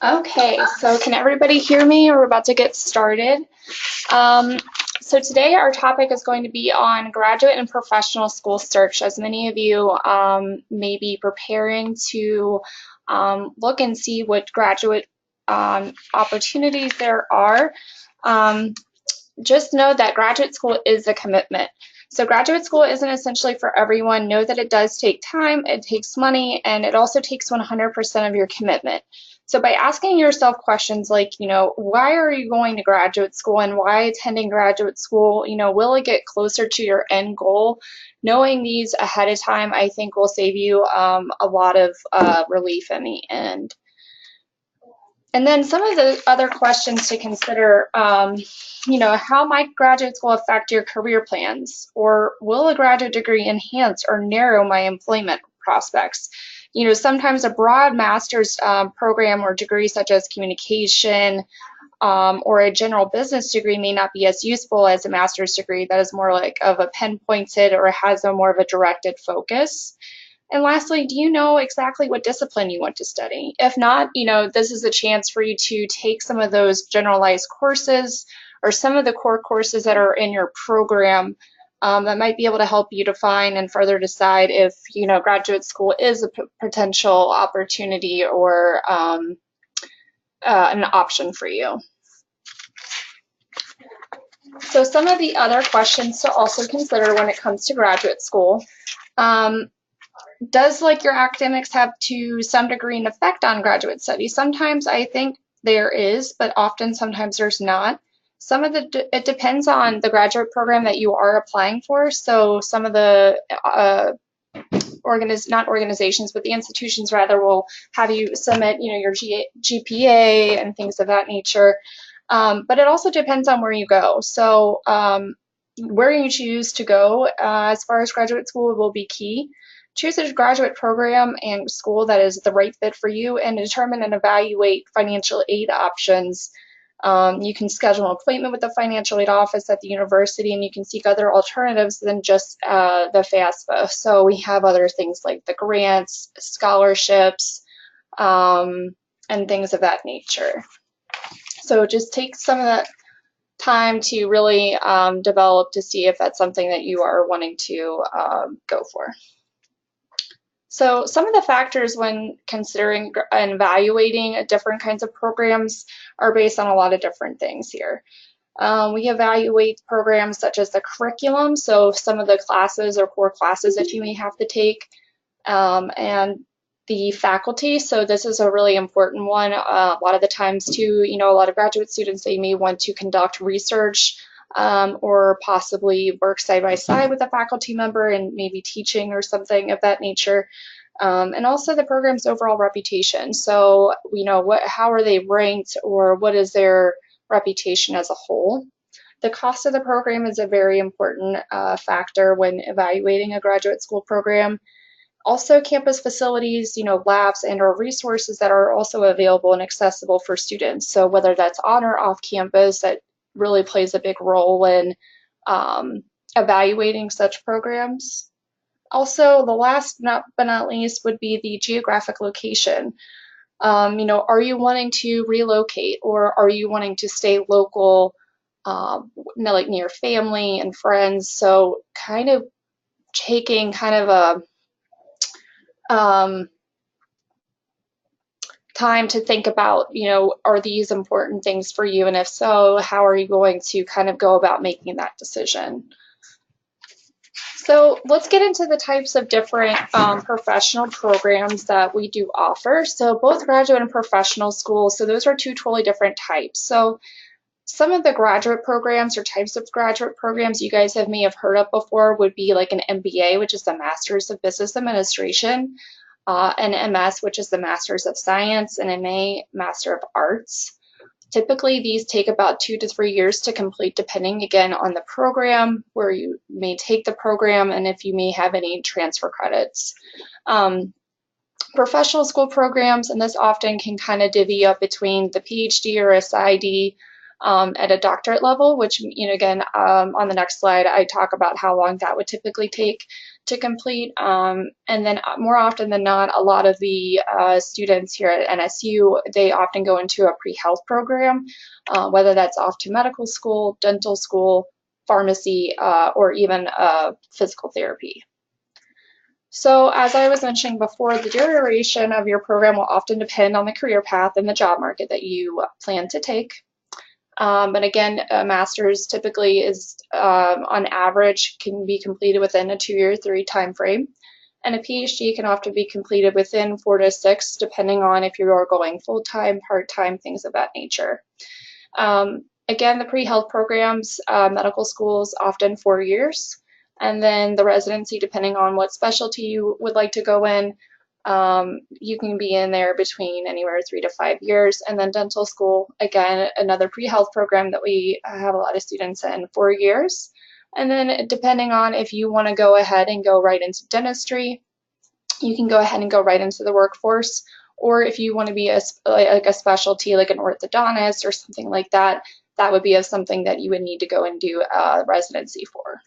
Okay, so can everybody hear me? We're about to get started. Um, so today our topic is going to be on graduate and professional school search, as many of you may be preparing to look and see what graduate opportunities there are. Um, just know that graduate school is a commitment. So graduate school isn't essentially for everyone. Know that it does take time, it takes money, and it also takes 100% of your commitment. So by asking yourself questions like, why are you going to graduate school and why attending graduate school, will it get closer to your end goal? Knowing these ahead of time, I think will save you a lot of relief in the end. And then some of the other questions to consider, how might graduate school affect your career plans? Or will a graduate degree enhance or narrow my employment prospects? Sometimes a broad master's program or degree such as communication or a general business degree may not be as useful as a master's degree that is more like of a pinpointed or has a more of a directed focus. And lastly, do you know exactly what discipline you want to study? If not, this is a chance for you to take some of those generalized courses or some of the core courses that are in your program that might be able to help you define and further decide if, graduate school is a potential opportunity or an option for you. So some of the other questions to also consider when it comes to graduate school. Does your academics have to some degree an effect on graduate studies? Sometimes I think there is, but often sometimes there's not. It depends on the graduate program that you are applying for. So some of the not organizations, but the institutions rather will have you submit, your GPA and things of that nature. But it also depends on where you go. So where you choose to go as far as graduate school will be key. Choose a graduate program and school that is the right fit for you and determine and evaluate financial aid options. You can schedule an appointment with the financial aid office at the university, and you can seek other alternatives than just the FAFSA. So we have other things like the grants, scholarships, and things of that nature. So just take some of that time to really develop to see if that's something that you are wanting to go for. So some of the factors when considering and evaluating different kinds of programs are based on a lot of different things here. We evaluate programs such as the curriculum, so some of the classes or core classes that you may have to take, and the faculty. So this is a really important one. A lot of the times too, a lot of graduate students, they may want to conduct research or possibly work side by side with a faculty member and maybe teaching or something of that nature. And also the program's overall reputation. So, how are they ranked or what is their reputation as a whole? The cost of the program is a very important factor when evaluating a graduate school program. Also campus facilities, labs and or resources that are also available and accessible for students. So whether that's on or off campus, that really plays a big role in evaluating such programs. Also, the last but not least would be the geographic location. Are you wanting to relocate or are you wanting to stay local, near family and friends? So kind of taking kind of a time to think about, are these important things for you? And if so, how are you going to kind of go about making that decision? So let's get into the types of different professional programs that we do offer. So both graduate and professional schools, so those are two totally different types. So some of the graduate programs or types of graduate programs you guys may have heard of before would be like an MBA, which is the Master's of Business Administration, an MS, which is the Master's of Science, and MA, Master of Arts. Typically, these take about 2 to 3 years to complete, depending again on the program, where you may take the program, and if you may have any transfer credits. Professional school programs, and this often can kind of divvy up between the PhD or SID, at a doctorate level, which, again, on the next slide, I talk about how long that would typically take to complete. And then more often than not, a lot of the students here at NSU, they often go into a pre-health program, whether that's off to medical school, dental school, pharmacy, or even physical therapy. So as I was mentioning before, the duration of your program will often depend on the career path and the job market that you plan to take. But again, a master's typically is, on average, can be completed within a 2 year, 3 time frame. And a PhD can often be completed within 4 to 6, depending on if you are going full-time, part-time, things of that nature. Again, the pre-health programs, medical schools, often 4 years. And then the residency, depending on what specialty you would like to go in, you can be in there between anywhere 3 to 5 years. And then dental school, again, another pre-health program that we have a lot of students in, 4 years. And then depending on if you want to go ahead and go right into dentistry, you can go ahead and go right into the workforce. Or if you want to be like a specialty, like an orthodontist or something like that, that would be something that you would need to go and do a residency for.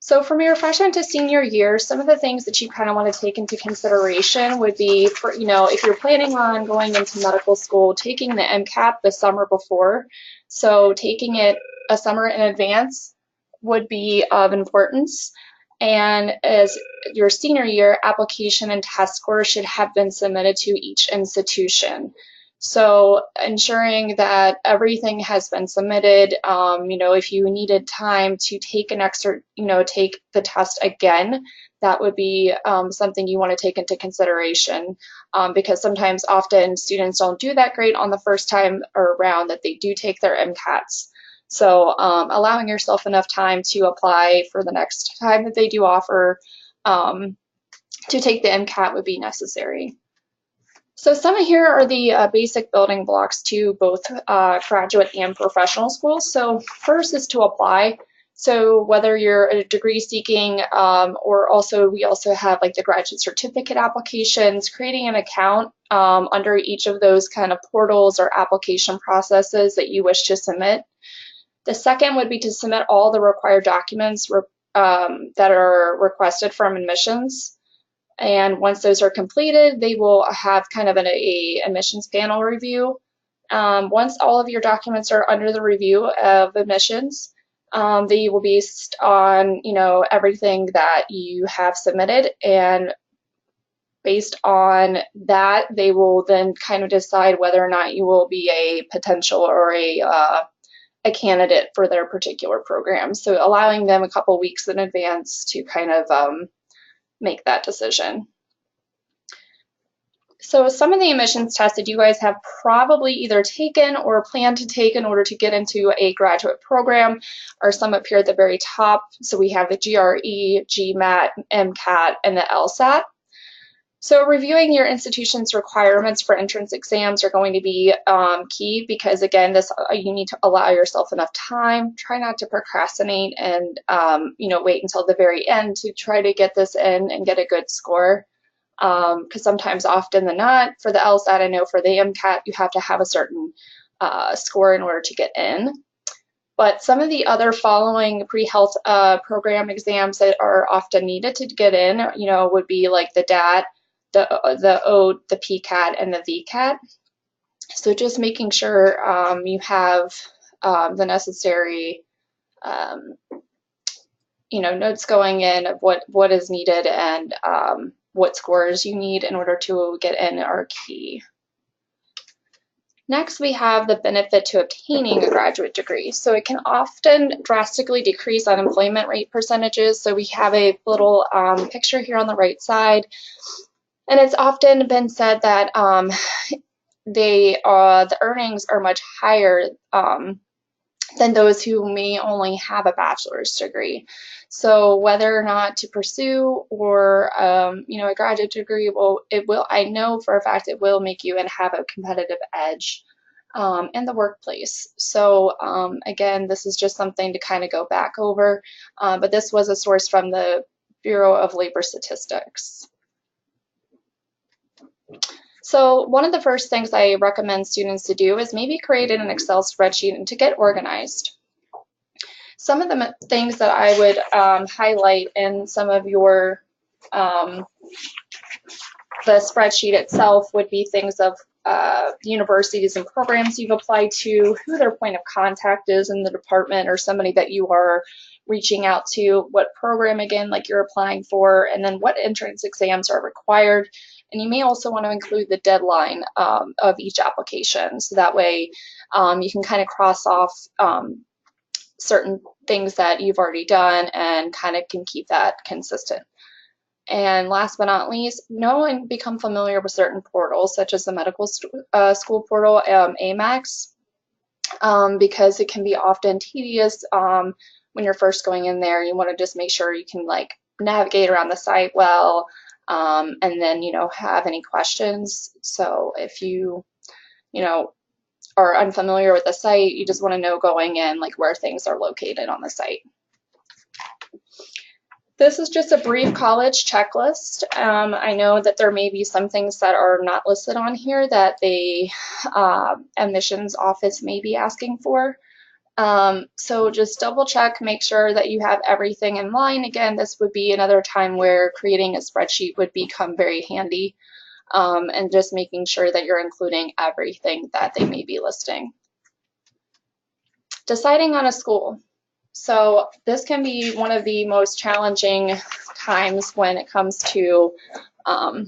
So from your freshman to senior year, some of the things that you kind of want to take into consideration would be, for, if you're planning on going into medical school, taking the MCAT the summer before. So taking it a summer in advance would be of importance. And as your senior year, application and test scores should have been submitted to each institution. So ensuring that everything has been submitted, if you needed time to take an extra, take the test again, that would be something you want to take into consideration, because sometimes often students don't do that great on the first time around that they do take their MCATs. So allowing yourself enough time to apply for the next time that they do offer to take the MCAT would be necessary. So some of here are the basic building blocks to both graduate and professional schools. So first is to apply. So whether you're a degree seeking, or we also have like the graduate certificate applications, creating an account under each of those kind of portals or application processes that you wish to submit. The second would be to submit all the required documents that are requested from admissions. And once those are completed, they will have kind of an admissions panel review. Once all of your documents are under the review of admissions, they will be based on everything that you have submitted, and based on that, they will then kind of decide whether or not you will be a potential or a candidate for their particular program. So allowing them a couple weeks in advance to kind of make that decision. So some of the admissions tests that you guys have probably either taken or plan to take in order to get into a graduate program are some up here at the very top. So we have the GRE, GMAT, MCAT, and the LSAT. So reviewing your institution's requirements for entrance exams are going to be key, because again, you need to allow yourself enough time. Try not to procrastinate and wait until the very end to try to get this in and get a good score. Because sometimes, often than not, for the LSAT, I know for the MCAT, you have to have a certain score in order to get in. But some of the other following pre-health program exams that are often needed to get in, would be like the DAT, the OAT, the PCAT, and the VCAT. So just making sure you have the necessary notes going in of what is needed and what scores you need in order to get in are key. Next, we have the benefit to obtaining a graduate degree. So it can often drastically decrease unemployment rate percentages. So we have a little picture here on the right side. And it's often been said that the earnings are much higher than those who may only have a bachelor's degree. So whether or not to pursue or a graduate degree, I know for a fact it will make you and have a competitive edge in the workplace. So again, this is just something to kind of go back over, but this was a source from the Bureau of Labor Statistics. So one of the first things I recommend students to do is maybe create an Excel spreadsheet and to get organized. Some of the things that I would highlight in some of your the spreadsheet itself would be things of universities and programs you've applied to, who their point of contact is in the department or somebody that you are reaching out to, what program again like you're applying for, and then what entrance exams are required. And you may also want to include the deadline of each application, so that way you can kind of cross off certain things that you've already done and kind of can keep that consistent. And last but not least, know and become familiar with certain portals, such as the medical school portal, AMAX, because it can be often tedious when you're first going in there. You want to just make sure you can like navigate around the site well, and then have any questions. So if you are unfamiliar with the site, you just want to know going in like where things are located on the site. This is just a brief college checklist. I know that there may be some things that are not listed on here that the admissions office may be asking for. So just double check, make sure that you have everything in line. Again, this would be another time where creating a spreadsheet would become very handy, and just making sure that you're including everything that they may be listing. Deciding on a school. So this can be one of the most challenging times when it comes to a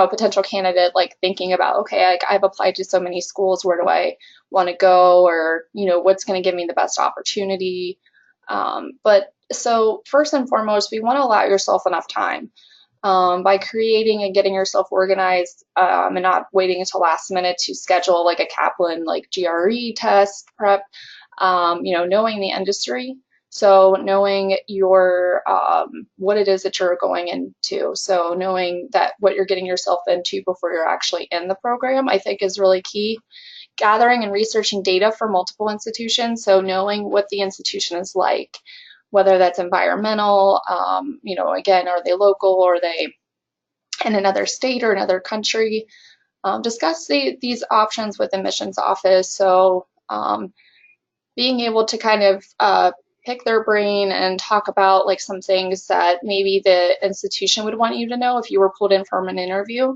potential candidate like thinking about, okay, I've applied to so many schools, where do I want to go, or what's going to give me the best opportunity. But so first and foremost, we want to allow yourself enough time. By creating and getting yourself organized, and not waiting until last minute to schedule like a Kaplan like GRE test prep. Knowing the industry, so knowing your what it is that you're going into, so knowing that what you're getting yourself into before you're actually in the program, I think is really key. Gathering and researching data for multiple institutions, so knowing what the institution is like, whether that's environmental, again, are they local, or are they in another state or another country. Discuss these options with the admissions office, so being able to kind of pick their brain and talk about like some things that maybe the institution would want you to know if you were pulled in from an interview.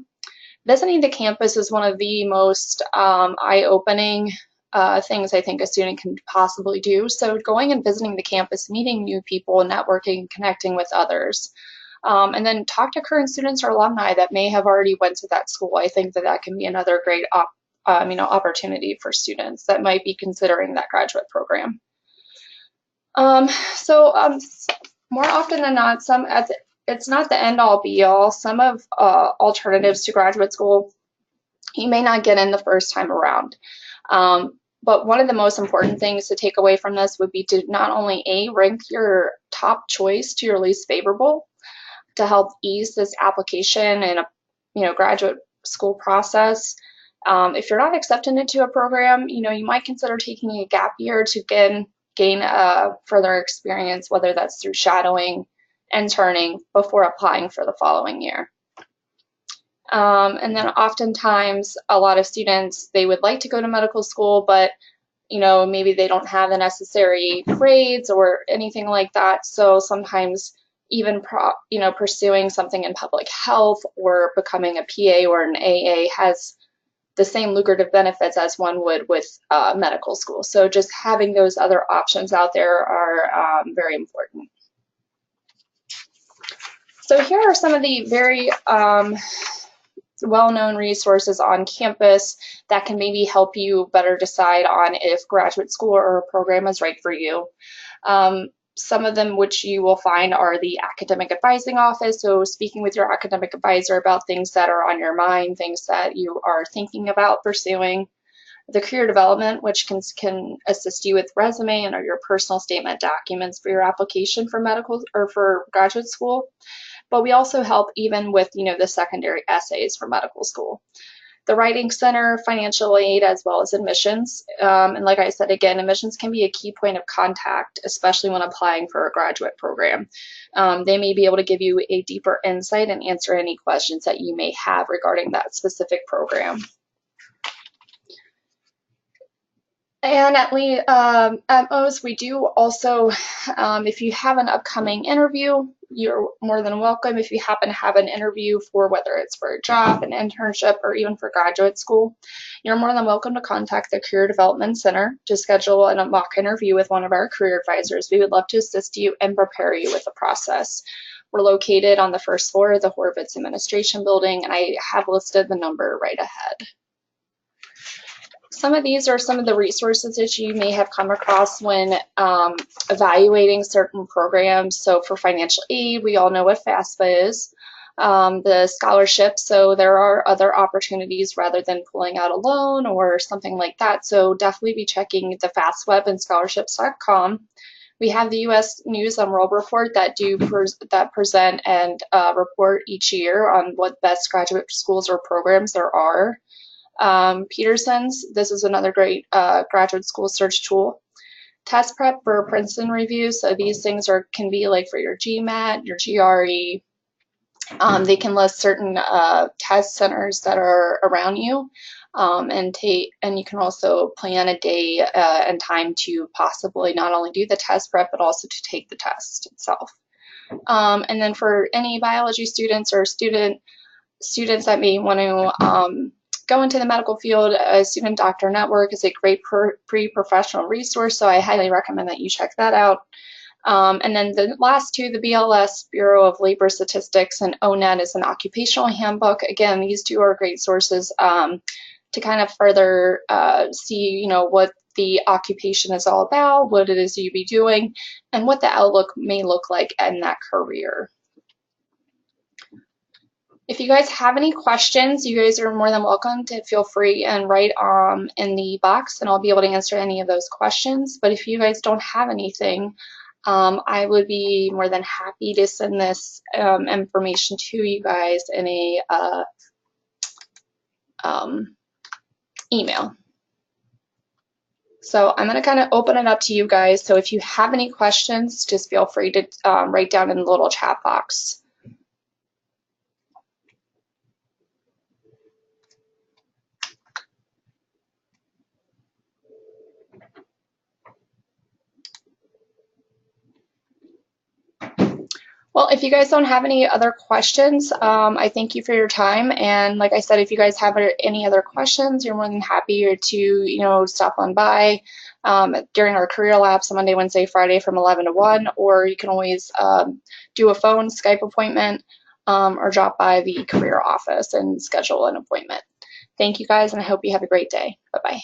Visiting the campus is one of the most eye-opening things I think a student can possibly do. So going and visiting the campus, meeting new people, networking, connecting with others. And then talk to current students or alumni that may have already went to that school. I think that can be another great opportunity for students that might be considering that graduate program. More often than not, it's not the end-all be-all. Some of alternatives to graduate school, you may not get in the first time around. But one of the most important things to take away from this would be to not only rank your top choice to your least favorable to help ease this application and graduate school process. If you're not accepted into a program, you might consider taking a gap year to gain further experience, whether that's through shadowing, interning, before applying for the following year. And then oftentimes, a lot of students, they would like to go to medical school, but maybe they don't have the necessary grades or anything like that. So sometimes even pursuing something in public health or becoming a PA or an AA has the same lucrative benefits as one would with medical school. So just having those other options out there are very important. So here are some of the very well-known resources on campus that can maybe help you better decide on if graduate school or a program is right for you. Some of them which you will find are the academic advising office, so speaking with your academic advisor about things that are on your mind, things that you are thinking about pursuing. The career development, which can assist you with resume and or your personal statement documents for your application for medical or for graduate school. But we also help even with the secondary essays for medical school. the Writing Center, financial aid, as well as admissions. And like I said, again, admissions can be a key point of contact, especially when applying for a graduate program. They may be able to give you a deeper insight and answer any questions that you may have regarding that specific program. And at most, we do also, if you have an upcoming interview, you're more than welcome. If you happen to have an interview for whether it's for a job, an internship, or even for graduate school, you're more than welcome to contact the Career Development Center to schedule a mock interview with one of our career advisors. We would love to assist you and prepare you with the process. We're located on the first floor of the Horvitz Administration Building, and I have listed the number right ahead. Some of these are some of the resources that you may have come across when evaluating certain programs. So for financial aid, we all know what FAFSA is. The scholarship, so there are other opportunities rather than pulling out a loan or something like that. So definitely be checking the FAFSA and scholarships.com. We have the U.S. News and World Report that present and report each year on what best graduate schools or programs there are. Peterson's, this is another great graduate school search tool. Test prep for Princeton reviews, so these things can be like for your GMAT, your GRE. They can list certain test centers that are around you, and you can also plan a day and time to possibly not only do the test prep but also to take the test itself. And then for any biology students or students that may want to go into the medical field, Student Doctor Network is a great pre-professional resource, so I highly recommend that you check that out. And then the last two, the BLS, Bureau of Labor Statistics, and ONET is an occupational handbook. Again, these two are great sources to kind of further see, what the occupation is all about, what it is you'll be doing, and what the outlook may look like in that career. If you guys have any questions, you guys are more than welcome to feel free and write in the box, and I'll be able to answer any of those questions. But if you guys don't have anything, I would be more than happy to send this information to you guys in a email. So I'm going to kind of open it up to you guys. So if you have any questions, just feel free to write down in the little chat box. Well, if you guys don't have any other questions, I thank you for your time. And like I said, if you guys have any other questions, you're more than happy to, stop on by during our career labs on Monday, Wednesday, Friday from 11 to 1, or you can always do a phone Skype appointment or drop by the career office and schedule an appointment. Thank you guys, and I hope you have a great day. Bye-bye.